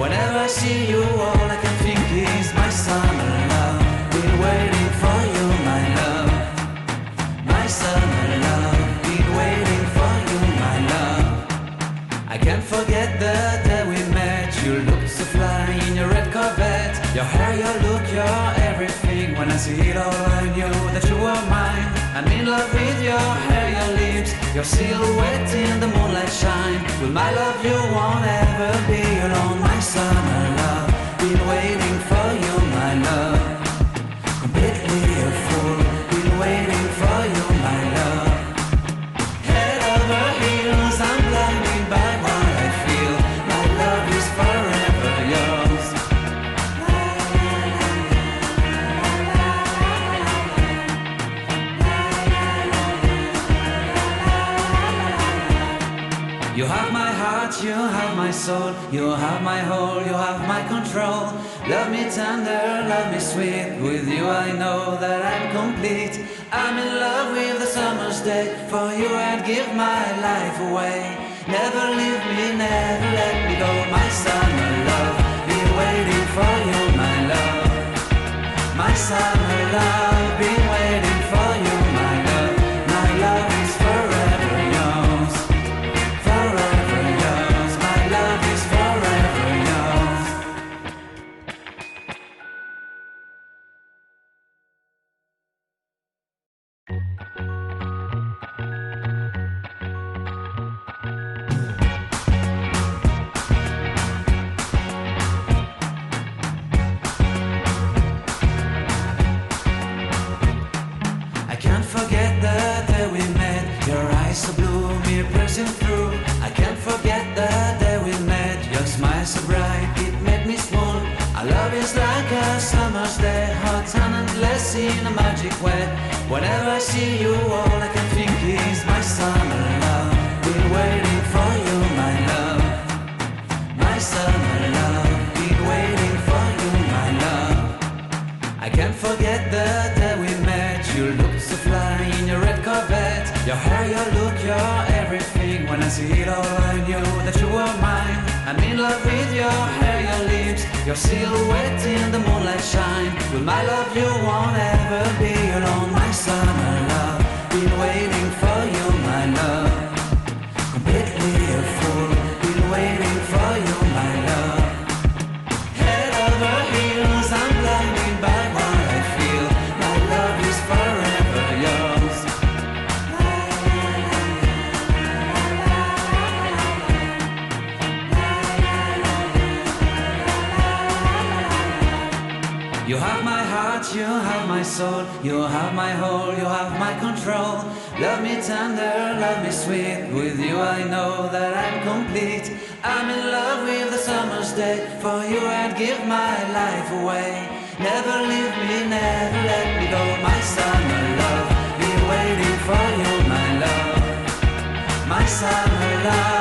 Whenever I see you, all I can think is my summer love. Been waiting for you, my love. My summer love. Been waiting for you, my love. I can't forget the day we met. You looked so fly in your red Corvette. Your hair, your look, your everything. When I see it all, I knew that you were mine. I'm in love with your hair, your lips, your silhouette in the moonlight shine. With my love you won't ever be alone. My summer love, been waiting for you, my love. Completely a fool, been waiting for you, my love. Head over heels, I'm blinded by what I feel. My love is forever yours. You have my heart, you have my soul, you have my whole, you have my control. Love me tender, love me sweet, with you I know that I'm complete. I'm in love with the summer's day, for you I'd give my life away. Never leave me, never let me go, my summer love. Been waiting for you, my love. My summer love, been waiting for you, my love. My love is forever yours. Forever yours, my love is forever yours. I can't forget the day we met. Your eyes so blue, me piercing through. I can't forget the day we met. Your smile so bright, it made me swoon. Our love is like a summer's day, hot and endless in a magic way. Whenever I see you, all I can think is my summer love. Been waiting for you, my love. My summer love. Been waiting for you, my love. I can't forget the day we met. You looked so fly in your red Corvette. Your hair, your look, your everything. When I see it all, I knew that you were mine. I'm in love with your hair, your lips, your silhouette in the moonlight shine. With my love you won't ever be alone. My summer love, been waiting for you, my love. Completely a fool, been waiting for you, my love. Head over heels, I'm blinded by what I feel. My love is forever yours. You have my heart, you have my soul, you have my whole, you have my control. Love me tender, love me sweet, with you I know that I'm complete. I'm in love with the summer's day, for you I'd give my life away. Never leave me, never let me go, my summer love. Been waiting for you, my love. My summer love.